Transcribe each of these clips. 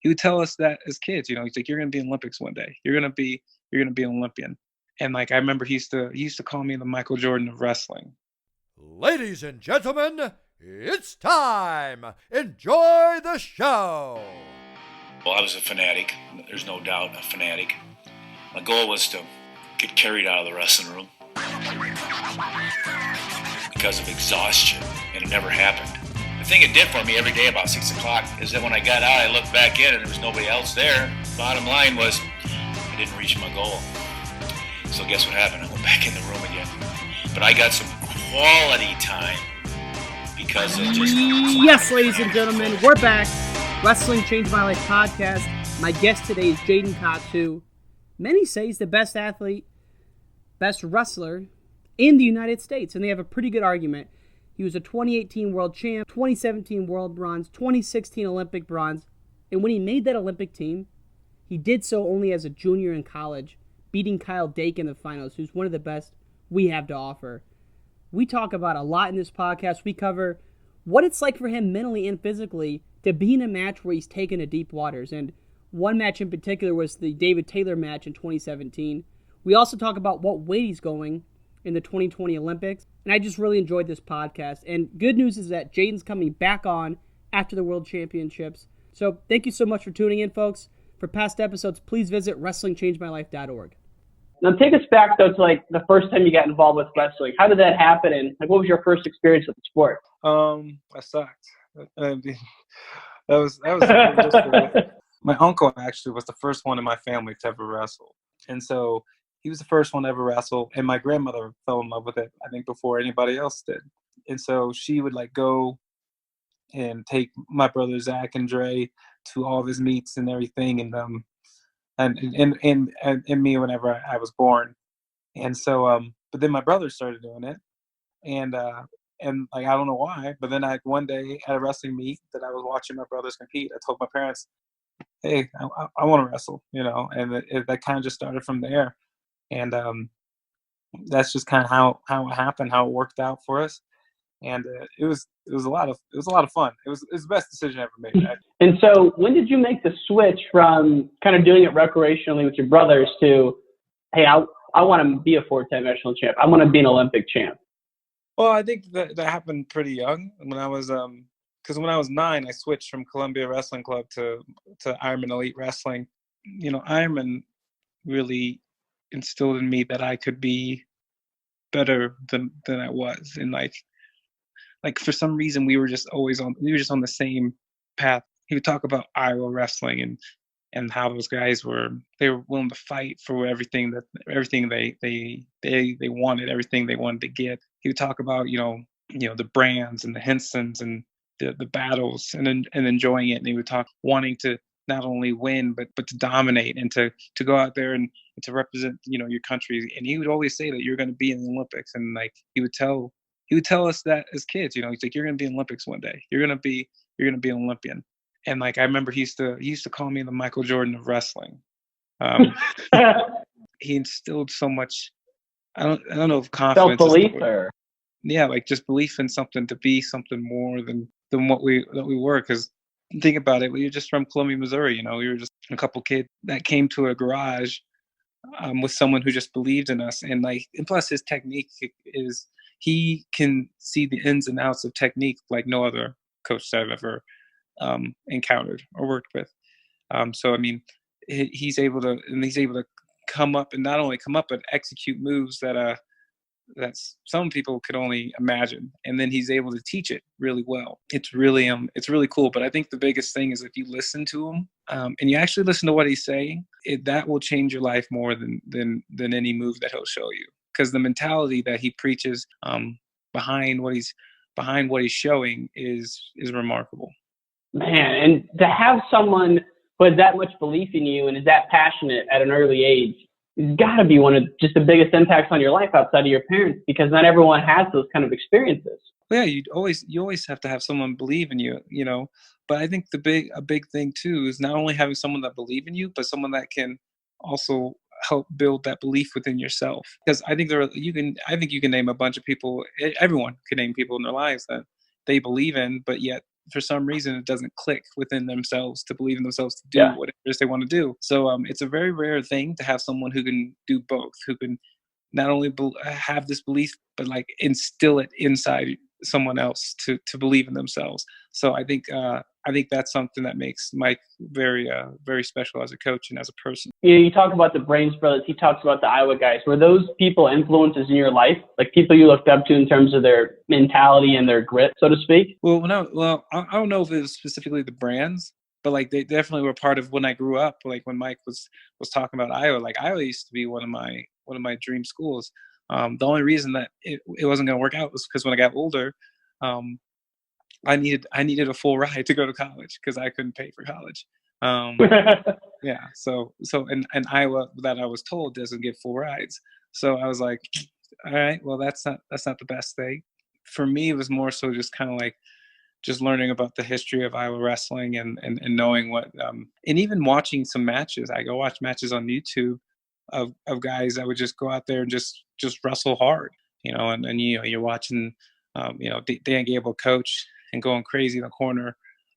he would tell us that as kids, he's like, you're going to be in Olympics one day. You're going to be an Olympian. And like, I remember he used to call me the Michael Jordan of wrestling. Ladies and gentlemen, it's time. Enjoy the show. Well, I was a fanatic. There's no doubt a fanatic. My goal was to get carried out of the wrestling room because of exhaustion, and it never happened. The thing it did for me every day about 6 o'clock is that when I got out, I looked back in and there was nobody else there. Bottom line was I didn't reach my goal. So guess what happened? I went back in the room again. But I got some quality time because of just... Yes, ladies and gentlemen, we're back. Wrestling Changed My Life podcast. My guest today is J'den Cox, who many say is the best athlete, best wrestler in the United States. And they have a pretty good argument. He was a 2018 world champ, 2017 world bronze, 2016 Olympic bronze. And when he made that Olympic team, he did so only as a junior in college, beating Kyle Dake in the finals, who's one of the best we have to offer. We talk about a lot in this podcast. We cover what it's like for him mentally and physically to be in a match where he's taken to deep waters. And one match in particular was the David Taylor match in 2017. We also talk about what weight he's going in the 2020 Olympics. And I just really enjoyed this podcast. And good news is that J'den's coming back on after the World Championships. So thank you so much for tuning in, folks. For past episodes, please visit WrestlingChangeMyLife.org. Now take us back, though, to like the first time you got involved with wrestling. How did that happen? And like, what was your first experience with the sport? I sucked. That was just my uncle actually was the first one in my family to ever wrestle. And so he was the first one to ever wrestle. And my grandmother fell in love with it, I think, before anybody else did. And so she would like go and take my brother Zach and Dre to all of his meets and everything, and me whenever I was born. And so but then my brother started doing it, and like I don't know why, but then one day at a wrestling meet that I was watching my brothers compete, I told my parents, hey, I want to wrestle, and that kind of just started from there. And that's just kind of how it happened, how it worked out for us. And it was a lot of fun. It was the best decision I ever made. And so when did you make the switch from kind of doing it recreationally with your brothers to, hey, I want to be a four-time national champ. I want to be an Olympic champ? Well, I think that happened pretty young. When I was because when I was 9, I switched from Columbia Wrestling Club to Ironman Elite Wrestling. Ironman really instilled in me that I could be better than I was, and like for some reason we were just on the same path. He would talk about Iowa wrestling and how those guys were willing to fight for everything they wanted, everything they wanted to get. He would talk about the brands and the Hensons and the battles and enjoying it. And he would talk wanting to not only win but to dominate and to go out there and to represent your country. And he would always say that you're going to be in the Olympics. And like he would tell us that as kids, he's like, you're going to be in the Olympics one day. You're going to be an Olympian. And like, I remember he used to call me the Michael Jordan of wrestling. He instilled so much, I don't know if confidence. Self-belief yeah, like just belief in something, to be something more than what we were. Because think about it, we were just from Columbia, Missouri. We were just a couple kids that came to a garage with someone who just believed in us. And plus his technique is, he can see the ins and outs of technique like no other coach that I've ever encountered or worked with. So I mean, he's able to come up, and not only come up but execute moves that some people could only imagine, and then he's able to teach it really well. It's really cool. But I think the biggest thing is if you listen to him and you actually listen to what he's saying, that will change your life more than any move that he'll show you. Because the mentality that he preaches behind what he's showing is remarkable. Man, and to have someone who has that much belief in you and is that passionate at an early age, it's got to be one of just the biggest impacts on your life outside of your parents, because not everyone has those kind of experiences. Well, yeah, you always have to have someone believe in you, But I think a big thing too is not only having someone that believe in you, but someone that can also help build that belief within yourself. Because I think you can name a bunch of people. Everyone can name people in their lives that they believe in, but yet for some reason it doesn't click within themselves to believe in themselves to do Yeah. whatever it is they want to do. So it's a very rare thing to have someone who can do both, who can not only have this belief, but like instill it inside someone else to believe in themselves. So I think that's something that makes Mike very very special as a coach and as a person. You talk about the Brains brothers. He talks about the Iowa guys. Were those people influences in your life, like people you looked up to in terms of their mentality and their grit, so to speak? Well, no, I don't know if it was specifically the Brands, but like they definitely were part of when I grew up. Like when Mike was talking about Iowa, like Iowa used to be one of my dream schools. The only reason that it wasn't going to work out was because when I got older, I needed a full ride to go to college because I couldn't pay for college. Yeah, so in Iowa, that I was told, doesn't get full rides. So I was like, all right, well that's not the best thing. For me, it was more so just kind of like just learning about the history of Iowa wrestling and knowing what and even watching some matches. I go watch matches on YouTube of guys that would just go out there and just wrestle hard, and you're watching Dan Gable coach and going crazy in the corner.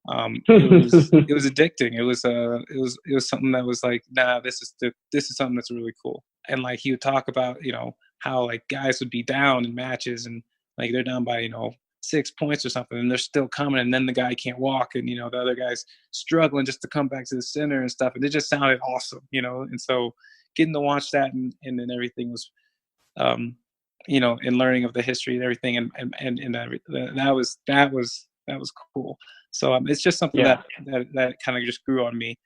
It was addicting. It was something that was like, nah, this is something that's really cool. And like he would talk about how like guys would be down in matches and like they're down by 6 points or something and they're still coming, and then the guy can't walk and the other guy's struggling just to come back to the center and stuff, and it just sounded awesome. And so getting to watch that and everything was and learning of the history and everything and that was cool. So it's just something that kind of just grew on me.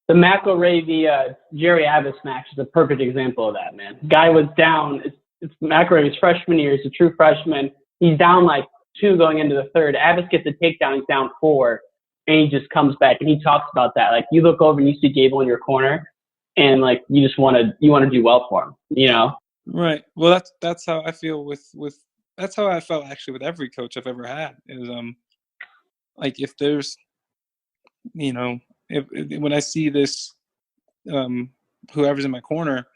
The McElray v. Jerry Abbas match is a perfect example of that, man. Guy was down. It's McElray's freshman year. He's a true freshman. He's down like 2 going into the third. Abbas gets a takedown. He's down 4, and he just comes back. And he talks about that. Like you look over and you see Gable in your corner, and like you want to do well for him. Right. Well, that's how I feel with that's how I felt actually with every coach I've ever had. Is like if there's if when I see this whoever's in my corner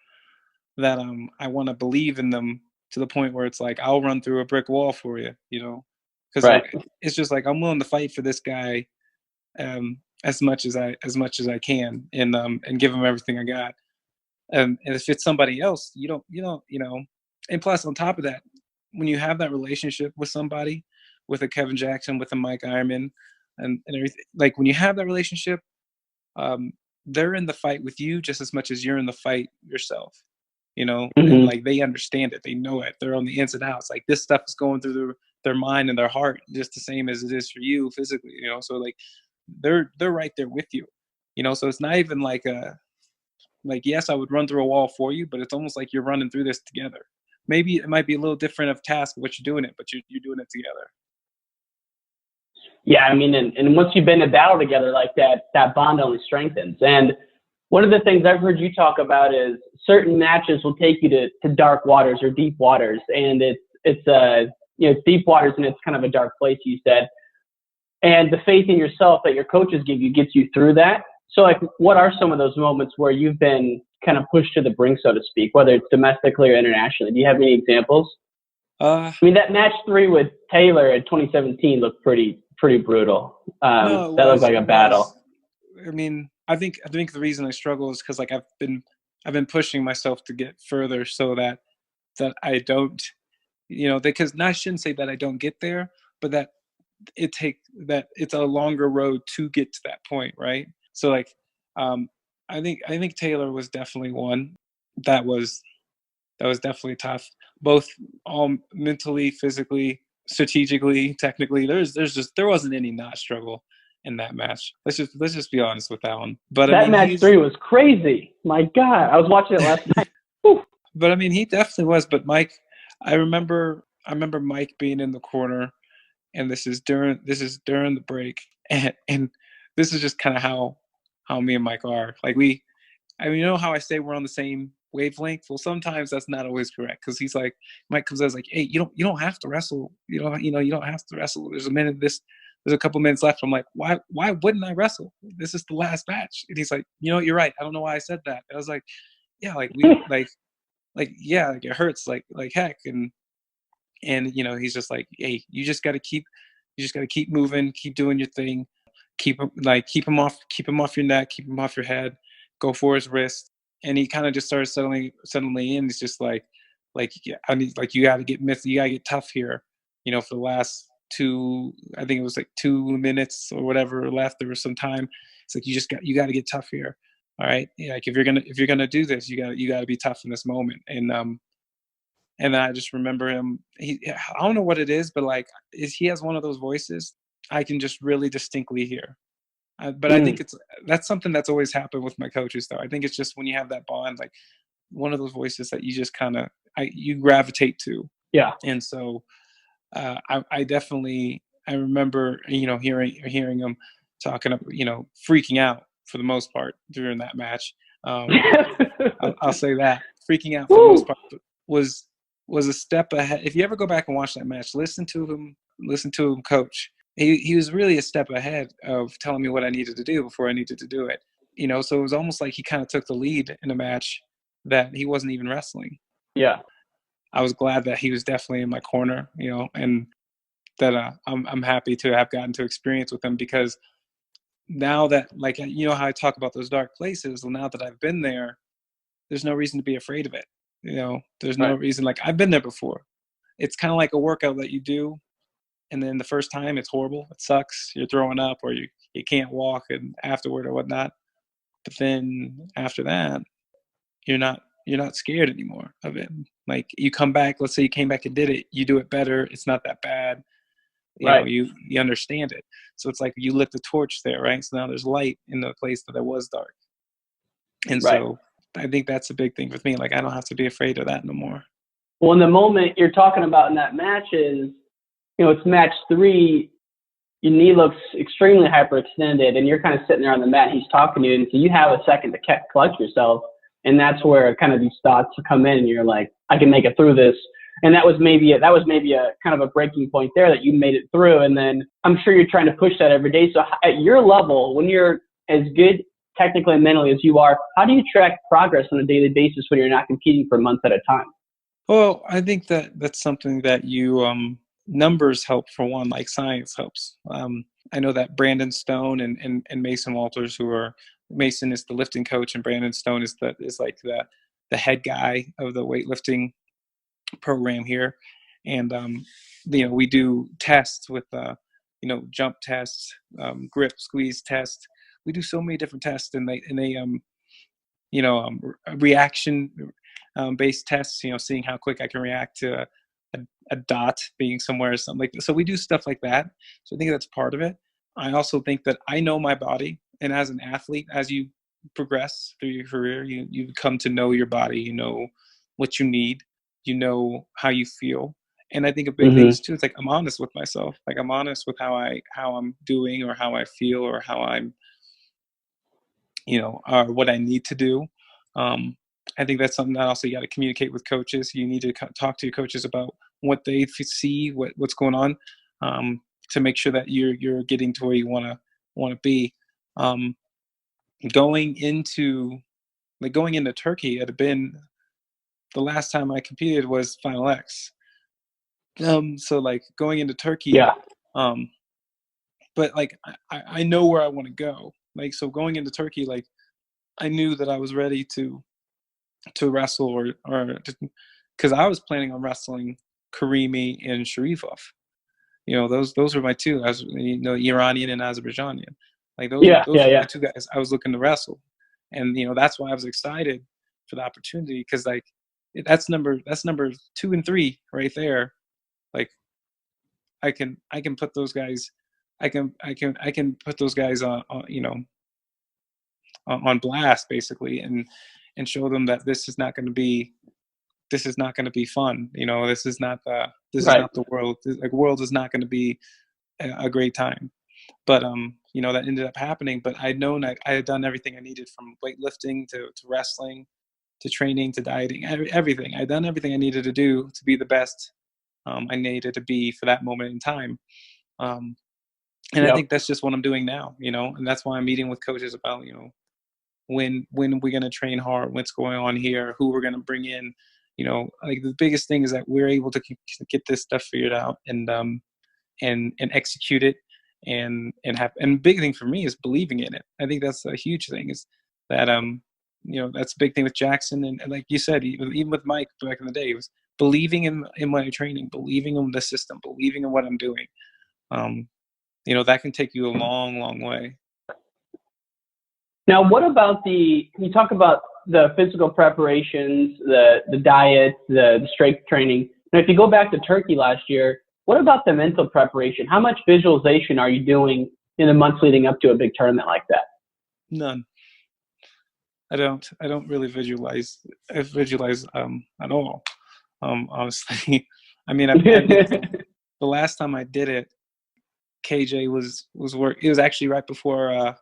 that I want to believe in them to the point where it's like I'll run through a brick wall for you, because right. It's just like I'm willing to fight for this guy as much as I can and give him everything I got. And if it's somebody else, you don't. And plus, on top of that, when you have that relationship with somebody, with a Kevin Jackson, with a Mike Ironman, and everything, like when you have that relationship, they're in the fight with you just as much as you're in the fight yourself. And like they understand it, they know it, they're on the ins and outs. Like this stuff is going through their mind and their heart just the same as it is for you physically. So like they're right there with you. So it's not even like yes, I would run through a wall for you, but it's almost like you're running through this together. Maybe it might be a little different of task of what you're doing it, but you're doing it together. Yeah, I mean, and once you've been in battle together like that, that bond only strengthens. And one of the things I've heard you talk about is certain matches will take you to dark waters or deep waters, and it's deep waters and it's kind of a dark place, you said. And the faith in yourself that your coaches give you gets you through that. So, like, what are some of those moments where you've been kind of pushed to the brink, so to speak, whether it's domestically or internationally? Do you have any examples? I mean, that match 3 with Taylor in 2017 looked pretty brutal. That looked like a battle. I mean, I think the reason I struggle is because like I've been pushing myself to get further so that I don't, because I shouldn't say that I don't get there, but that it's a longer road to get to that point, right? So like, I think Taylor was definitely one that was definitely tough, both mentally, physically, strategically, technically. There wasn't any not struggle in that match. Let's just be honest with that one. But that match 3 was crazy. My God, I was watching it last night. But I mean, he definitely was. But Mike, I remember Mike being in the corner, and this is during the break, and this is just kind of how me and Mike are. Like how I say we're on the same wavelength. Well, sometimes that's not always correct because he's like, Mike comes out like, hey, you don't have to wrestle. You don't have to wrestle. There's a couple minutes left. I'm like, why wouldn't I wrestle? This is the last match. And he's like, you're right. I don't know why I said that. I was like, yeah, like we yeah, like it hurts like heck. And he's just like, hey, you just got to keep You just got to keep moving, keep doing your thing, keep him off your neck, keep him off your head, go for his wrist. And he kind of just started settling in. He's just yeah, I need, like, you got to get tough here, for the last I think it was like 2 minutes or whatever left. There was some time. It's like, you got to get tough here. All right. Yeah, like, if you're gonna do this, you got to be tough in this moment. And I just remember him. I don't know what it is, but like, he has one of those voices I can just really distinctly hear. But I think that's something that's always happened with my coaches, though. I think it's just when you have that bond, like, one of those voices that you just you gravitate to. Yeah. And so I definitely, I remember, hearing him talking, freaking out for the most part during that match. I'll say that freaking out for the most part was a step ahead. If you ever go back and watch that match, listen to him coach. He was really a step ahead of telling me what I needed to do before I needed to do it. So it was almost like he kind of took the lead in a match that he wasn't even wrestling. Yeah. I was glad that he was definitely in my corner, and that I'm happy to have gotten to experience with him, because now that, like, how I talk about those dark places, well, now that I've been there, there's no reason to be afraid of it. There's no reason. Like, I've been there before. It's kind of like a workout that you do, and then the first time it's horrible, it sucks, you're throwing up, or you can't walk and afterward or whatnot. But then after that, you're not scared anymore of it. Like, you come back, let's say you came back and did it, you do it better, it's not that bad. You understand it. So it's like you lit the torch there, right? So now there's light in the place that it was dark. And so I think that's a big thing with me. Like, I don't have to be afraid of that no more. Well, in the moment you're talking about in that match is, it's match 3, your knee looks extremely hyperextended, and you're kind of sitting there on the mat, and he's talking to you, and so you have a second to collect yourself, and that's where kind of these thoughts come in, and you're like, I can make it through this. And that was maybe a kind of a breaking point there, that you made it through. And then I'm sure you're trying to push that every day. So at your level, when you're as good technically and mentally as you are, how do you track progress on a daily basis when you're not competing for months at a time? Well, I think that's something that numbers help, for one, like science helps. I know that Brandon Stone and Mason Walters, Mason is the lifting coach, and Brandon Stone is like the head guy of the weightlifting program here. And we do tests with jump tests, grip, squeeze tests. We do so many different tests, and they reaction based tests, seeing how quick I can react to a dot being somewhere or something like that. So we do stuff like that. So I think that's part of it. I also think that I know my body, and as an athlete, as you progress through your career, you come to know your body. You know what you need. You know how you feel. And I think a big thing is too, it's like, I'm honest with myself. Like, I'm honest with how I'm doing, or how I feel, or how I'm, or what I need to do. I think that's something that also you got to communicate with coaches. You need to talk to your coaches about what they see, what's going on, to make sure that you're getting to where you want to be. Going into Turkey, it had been, the last time I competed was Final X. So like, going into Turkey, but like, I know where I want to go. Like, so going into Turkey, like, I knew that I was ready to wrestle, or because I was planning on wrestling Karimi and Sharifov. Those were my two, as Iranian and Azerbaijani. Like, those were my two guys I was looking to wrestle. And that's why I was excited for the opportunity, because like, that's number 2 and 3 right there. Like, I can put those guys, I can put those guys on blast, basically, and show them that this is not going to be fun. This is not the world. Like, world is not going to be a great time. But that ended up happening. But I'd known I had done everything I needed, from weightlifting to wrestling to training to dieting, everything. I'd done everything I needed to do to be the best I needed to be for that moment in time. I think that's just what I'm doing now, and that's why I'm meeting with coaches about, when we're going to train hard, what's going on here, who we're going to bring in. Like, the biggest thing is that we're able to get this stuff figured out, and and execute it, and big thing for me is believing in it. I think that's a huge thing, is that that's a big thing with Jackson, and like you said, even with Mike back in the day, it was believing in my training, believing in the system, believing in what I'm doing. That can take you a long, long way. Now, what about you talk about the physical preparations, the diet, the strength training. Now, if you go back to Turkey last year, what about the mental preparation? How much visualization are you doing in the months leading up to a big tournament like that? None. I don't really visualize at all. Honestly, I mean, I did, the last time I did it, KJ was work. It was actually right before. It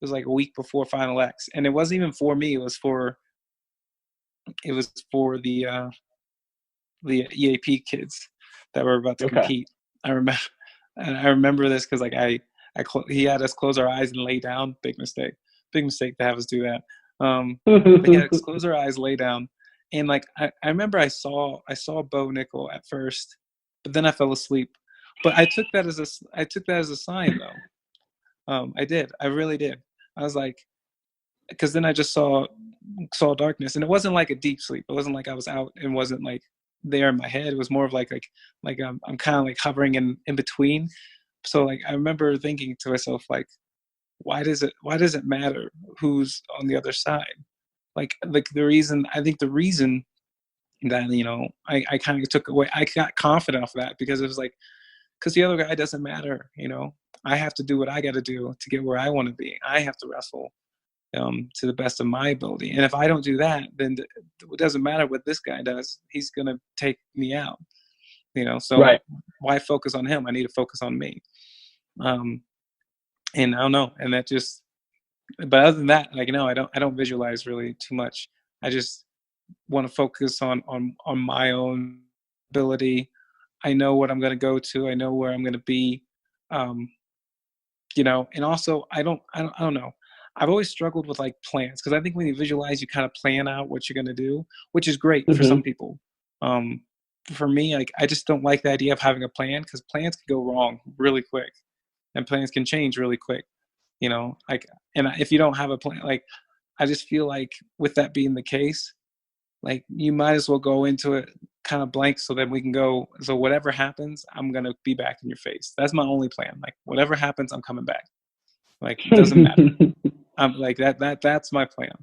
was like a week before Final X, and it wasn't even for me. It was for the EAP kids that were about to compete. I remember this because like he had us close our eyes and lay down. Big mistake to have us do that. But yeah, close our eyes, lay down, and like I remember I saw Bo Nickel at first, but then I fell asleep. But I took that as a sign though. I did. I really did. I was like, because then I just saw darkness, and it wasn't like a deep sleep. It wasn't like I was out and wasn't like there in my head. It was more of like I'm kind of like hovering in between. So like I remember thinking to myself like, why does it matter who's on the other side? Like the reason that I kind of took away, I got confident off that because it was like, because the other guy doesn't matter. I have to do what I got to do to get where I want to be. I have to wrestle to the best of my ability. And if I don't do that, then it doesn't matter what this guy does. He's going to take me out, so right. Why focus on him? I need to focus on me. And I don't know. And that just, but other than that, like, no, I don't visualize really too much. I just want to focus on my own ability. I know what I'm going to go to. I know where I'm going to be. And also I don't know. I've always struggled with like plans, because I think when you visualize, you kind of plan out what you're going to do, which is great for some people. For me, like, I just don't like the idea of having a plan, because plans can go wrong really quick, and plans can change really quick. Like, and if you don't have a plan, like, I just feel like with that being the case, like, you might as well go into it kind of blank, so that we can go, so whatever happens, I'm going to be back in your face. That's my only plan. Like, whatever happens, I'm coming back. Like, it doesn't matter. I'm like that's my plan.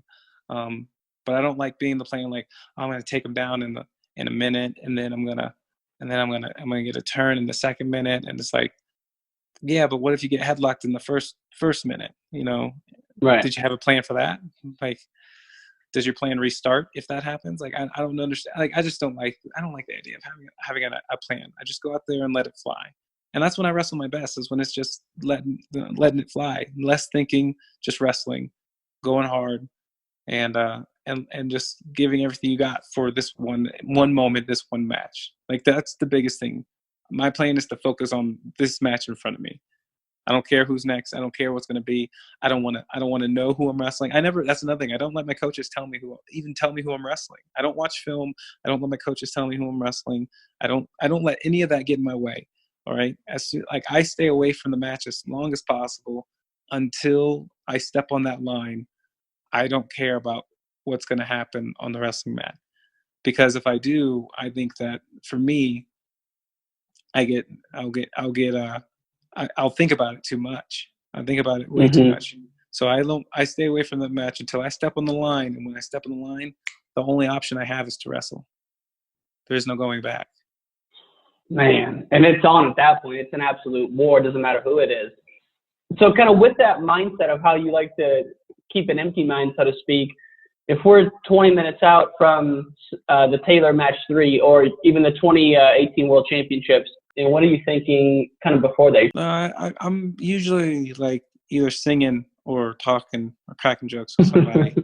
But I don't like being the plan, like, I'm going to take him down in a minute, and then I'm going to get a turn in the second minute. And it's like, yeah, but what if you get headlocked in the first minute? Right. Did you have a plan for that? Like, does your plan restart if that happens? Like, I don't understand. Like, I don't like the idea of having a plan. I just go out there and let it fly. And that's when I wrestle my best, is when it's just letting it fly, less thinking, just wrestling, going hard, and just giving everything you got for this one moment, this one match. Like, that's the biggest thing. My plan is to focus on this match in front of me. I don't care who's next. I don't care what's going to be. I don't want to know who I'm wrestling. That's another thing. I don't let my coaches tell me who I'm wrestling. I don't watch film. I don't let my coaches tell me who I'm wrestling. I don't let any of that get in my way. All right. I stay away from the match as long as possible until I step on that line. I don't care about what's going to happen on the wrestling mat, because if I do, I think that for me, I'll think about it too much. I think about it way too much. So I stay away from the match until I step on the line. And when I step on the line, the only option I have is to wrestle. There's no going back. Man, and it's on at that point. It's an absolute war. It doesn't matter who it is. So kind of with that mindset of how you like to keep an empty mind, so to speak, if we're 20 minutes out from the Taylor Match 3 or even the 2018 World Championships, and what are you thinking kind of before they? I'm usually like either singing or talking or cracking jokes with somebody.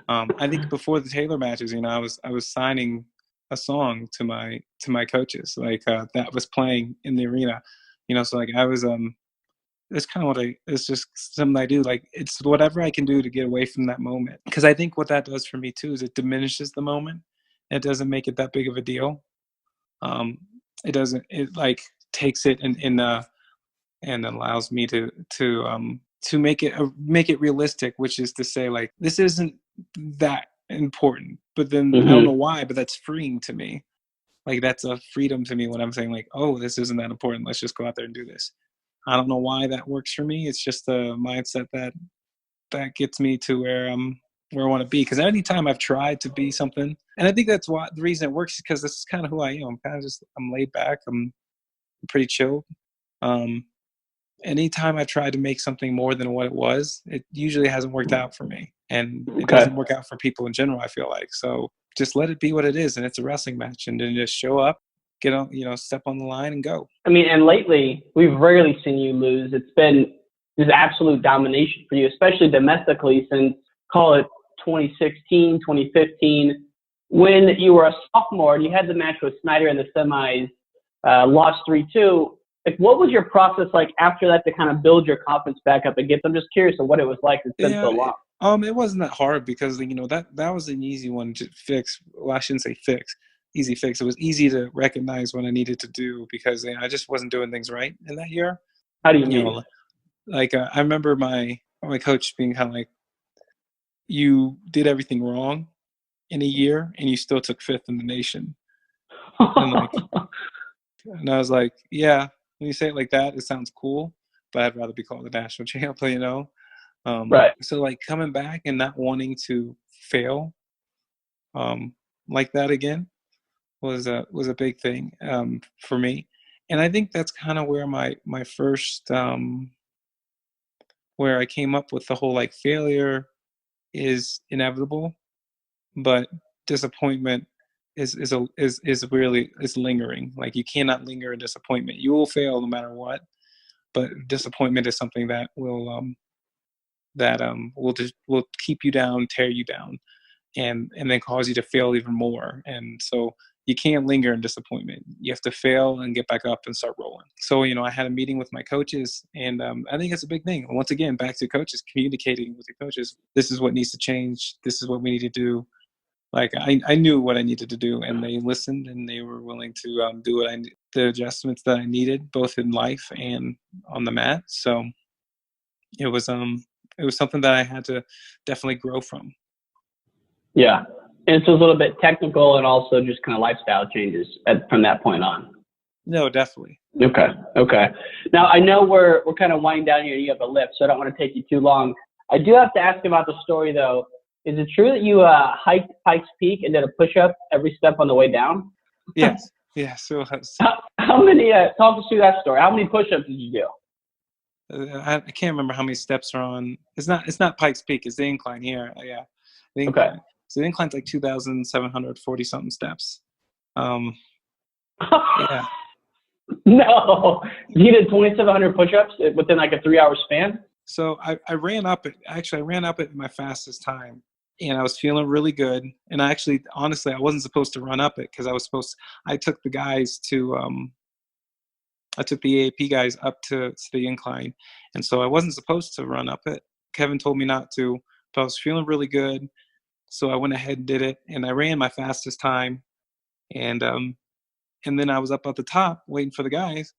I think before the Taylor matches, I was signing a song to my coaches, like that was playing in the arena. So like I was it's kind of it's just something I do. Like, it's whatever I can do to get away from that moment, because I think what that does for me too is it diminishes the moment. It doesn't make it that big of a deal. It doesn't, like, takes it and allows me to make it realistic, which is to say, like, this isn't that important, but then I don't know why, but that's freeing to me. Like, that's a freedom to me when I'm saying, like, oh, this isn't that important, let's just go out there and do this. I don't know why that works for me. It's just a mindset that gets me to where I want to be. Because anytime I've tried to be something, and I think that's why the reason it works is because this is kind of who I am. I'm laid back. I'm pretty chill. Anytime I tried to make something more than what it was, it usually hasn't worked out for me, and it doesn't work out for people in general, I feel like. So just let it be what it is, and it's a wrestling match, and then just show up, get on, step on the line and go. I mean, and lately we've rarely seen you lose. It's been just absolute domination for you, especially domestically since, call it 2016, 2015, when you were a sophomore and you had the match with Snyder in the semis, lost 3-2. Like, what was your process like after that to kind of build your confidence back up again? I'm just curious of what it was like. It's been so long. It wasn't that hard because, that was an easy one to fix. Well, I shouldn't say fix. Easy fix. It was easy to recognize what I needed to do because I just wasn't doing things right in that year. How do you mean? I remember my coach being kind of like, you did everything wrong in a year and you still took 5th in the nation. And I was like, yeah, when you say it like that, it sounds cool, but I'd rather be called the national champ, Right. So, like, coming back and not wanting to fail like that again was a big thing for me. And I think that's kind of where my first where I came up with the whole, like, failure is inevitable, but disappointment is really lingering. Like, you cannot linger in disappointment. You will fail no matter what, but disappointment is something that will keep you down, tear you down, and then cause you to fail even more. And so you can't linger in disappointment. You have to fail and get back up and start rolling. So, I had a meeting with my coaches, and I think it's a big thing. Once again, back to coaches, communicating with your coaches. This is what needs to change. This is what we need to do. Like, I knew what I needed to do, and they listened, and they were willing to do the adjustments that I needed, both in life and on the mat. So it was something that I had to definitely grow from. Yeah. And so a little bit technical and also just kind of lifestyle changes from that point on. No, definitely. Okay. Now, I know we're kind of winding down here. You have a lift, so I don't want to take you too long. I do have to ask about the story, though. Is it true that you hiked Pike's Peak and did a push-up every step on the way down? Yes. Yeah. So how many? Talk us through that story. How many push-ups did you do? I can't remember how many steps are on. It's not Pike's Peak. It's the incline here. Yeah. The incline. Okay. So the incline's like 2,740 something steps. Yeah. No, you did 2,700 push-ups within like a 3-hour span. So I ran up it. Actually, I ran up it in my fastest time, and I was feeling really good. And honestly, I wasn't supposed to run up it because I took the guys to I took the AAP guys up to the incline, and so I wasn't supposed to run up it. Kevin told me not to, but I was feeling really good, so I went ahead and did it, and I ran my fastest time, and then I was up at the top waiting for the guys,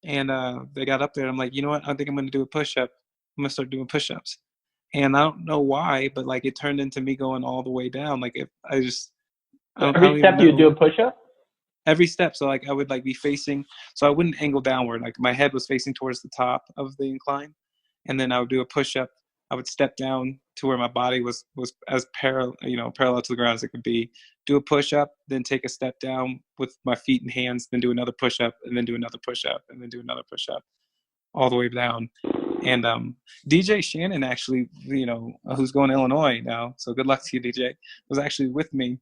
and they got up there. And I'm like, you know what? I think I'm going to do a push-up. I'm going to start doing push-ups. And I don't know why, but like it turned into me going all the way down. Like every step you do a push-up? Every step. So like I would like be facing, so I wouldn't angle downward. Like my head was facing towards the top of the incline. And then I would do a push-up. I would step down to where my body was as parallel to the ground as it could be. Do a push-up, then take a step down with my feet and hands, then do another push-up, and then do another push-up, and then do another push-up, all the way down. And DJ Shannon actually, who's going to Illinois now, so good luck to you, DJ, was actually with me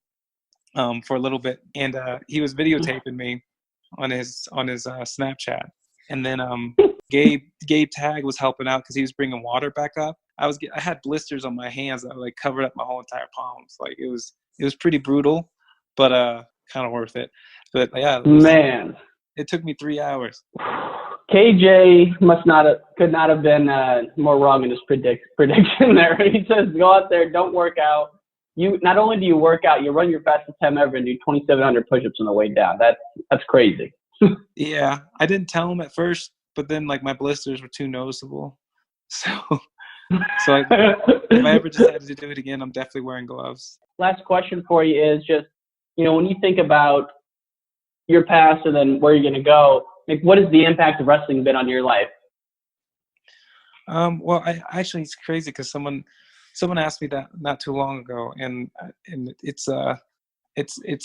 for a little bit, and he was videotaping me on his Snapchat. And then Gabe Tag was helping out because he was bringing water back up. I had blisters on my hands that like covered up my whole entire palms. Like it was pretty brutal, but kind of worth it. But yeah, man, it took me 3 hours. KJ could not have been more wrong in his prediction there. He says, go out there, don't work out. You not only do you work out, you run your fastest time ever and do 2,700 push-ups on the way down. That's crazy. Yeah, I didn't tell him at first, but then like my blisters were too noticeable. So, if I ever decided to do it again, I'm definitely wearing gloves. Last question for you is just, when you think about your past and then where you're going to go, like what has the impact of wrestling been on your life? Well, I actually, it's crazy because someone asked me that not too long ago, and it's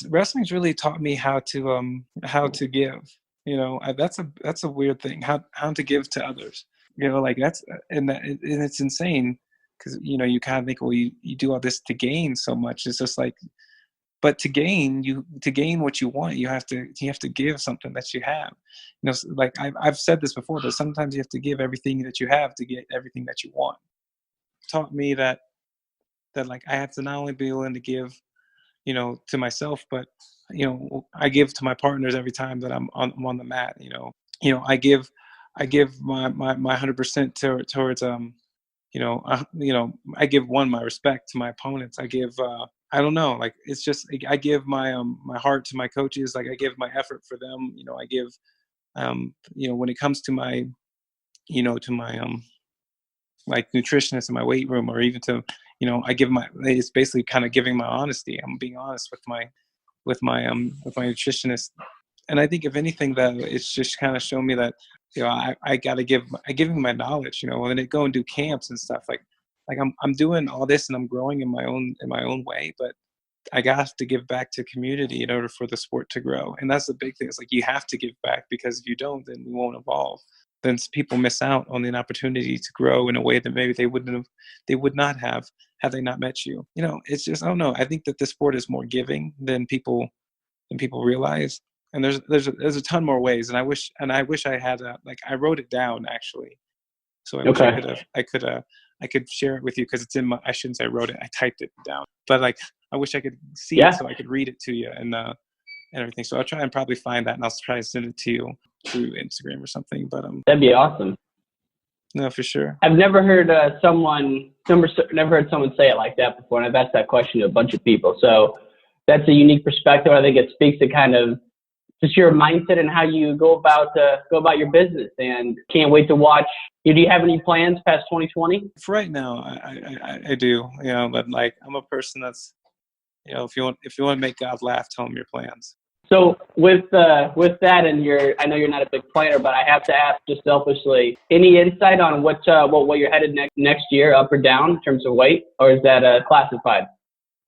wrestling's really taught me how to give. That's a weird thing. How to give to others. Like and it's insane because you kind of think, well, you do all this to gain so much. It's just like, but to gain what you want, you have to give something that you have. Like I've said this before, that sometimes you have to give everything that you have to get everything that you want. It taught me that like I have to not only be willing to give, to myself, but I give to my partners every time that I'm on the mat. I give my 100% towards I give my respect to my opponents. I give I don't know, like it's just I give my heart to my coaches. Like I give my effort for them. I give when it comes to my to my like nutritionist in my weight room, or even to I give it's basically kind of giving my honesty. I'm being honest with my nutritionist. And I think if anything, that it's just kind of shown me that I gotta I give him my knowledge. When I go and do camps and stuff, like I'm doing all this and I'm growing in my own way, but I got to give back to community in order for the sport to grow. And that's the big thing. It's like you have to give back, because if you don't, then we won't evolve. Then people miss out on an opportunity to grow in a way that maybe they would not have had they not met you. It's just, I don't know. I think that this sport is more giving than people realize. And there's a ton more ways. And I wish I had I wrote it down actually. So I wish I could share it with you, because it's in I shouldn't say I wrote it. I typed it down. But I wish I could see it so I could read it to you and everything. So I'll try and probably find that, and I'll try to send it to you through Instagram or something. But that'd be awesome. No, for sure. I've never heard someone say it like that before, and I've asked that question to a bunch of people. So that's a unique perspective. I think it speaks to kind of just your mindset and how you go about your business. And can't wait to watch. Do you have any plans past 2020? For right now, I do. But I'm a person that's, if you want to make God laugh, tell him your plans. So with that, and I know you're not a big planner, but I have to ask just selfishly, any insight on what you're headed next year, up or down in terms of weight, or is that classified?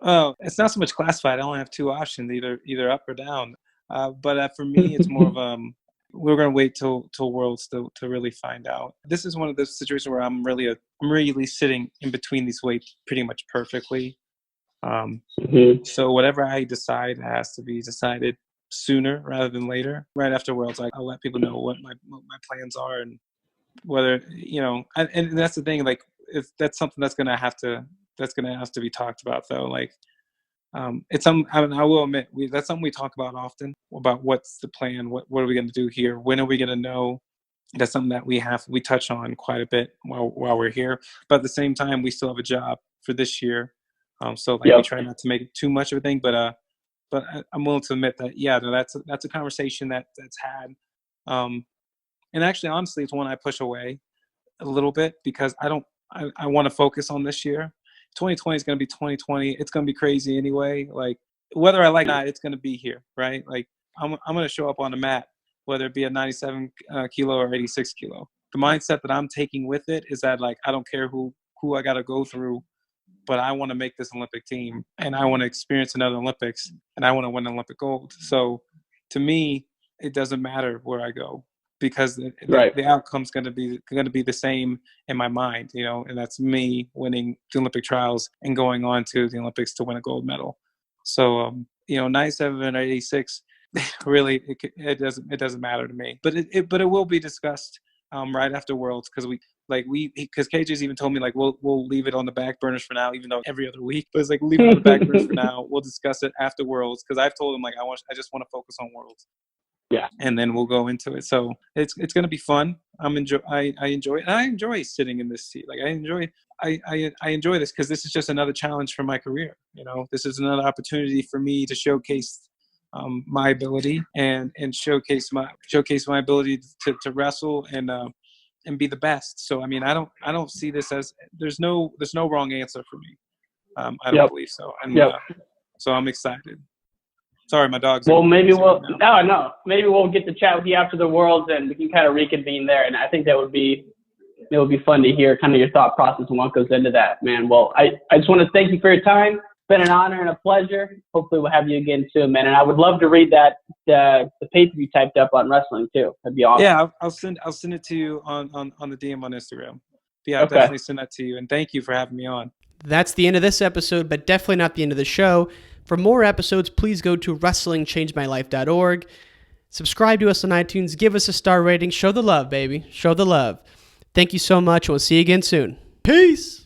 Oh, it's not so much classified. I only have two options, either up or down. But for me, it's more of we're going to wait till Worlds to really find out. This is one of those situations where I'm really sitting in between these weights pretty much perfectly. So whatever I decide has to be decided sooner rather than later. Right after Worlds, I'll let people know what my plans are, and whether and that's the thing. That's something that's going to have to be talked about, though. It's I will admit that's something we talk about often, about what's the plan, what are we going to do here, when are we going to know. That's something that we touch on quite a bit while we're here. But at the same time, we still have a job for this year, so we try not to make it too much of a thing. But I'm willing to admit that that's a conversation that's had, and actually, honestly, it's one I push away a little bit, because I want to focus on this year. 2020 is going to be 2020. It's going to be crazy anyway. Whether I like it or not, it's going to be here, right? I'm going to show up on the mat, whether it be a 97 kilo or 86 kilo. The mindset that I'm taking with it is that I don't care who I got to go through, but I want to make this Olympic team, and I want to experience another Olympics, and I want to win Olympic gold. So to me, it doesn't matter where I go, because the outcome's going to be the same in my mind, and that's me winning the Olympic trials and going on to the Olympics to win a gold medal. So 97 and 86, really it doesn't matter to me. But it will be discussed right after Worlds, because KJ's even told me we'll leave it on the back burners for now, even though every other week. But it's leave it on the back burners for now. We'll discuss it after Worlds, because I've told him I just want to focus on Worlds. Yeah. And then we'll go into it. So it's going to be fun. I enjoy it. And I enjoy sitting in this seat. I enjoy this, because this is just another challenge for my career. This is another opportunity for me to showcase my ability and showcase my ability to wrestle and be the best. So I mean, I don't see this as there's no wrong answer for me. I don't believe so, and so I'm excited. Sorry, my dog's. Well, maybe maybe we'll get to chat with you after the Worlds, and we can kind of reconvene there. And I think it would be fun to hear kind of your thought process and what goes into that, man. Well, I just want to thank you for your time. It's been an honor and a pleasure. Hopefully we'll have you again soon, man. And I would love to read that the paper you typed up on wrestling too. That'd be awesome. Yeah, I'll send it to you on the DM on Instagram. Yeah, I'll definitely send that to you. And thank you for having me on. That's the end of this episode, but definitely not the end of the show. For more episodes, please go to wrestlingchangemylife.org. Subscribe to us on iTunes. Give us a star rating. Show the love, baby. Show the love. Thank you so much. We'll see you again soon. Peace.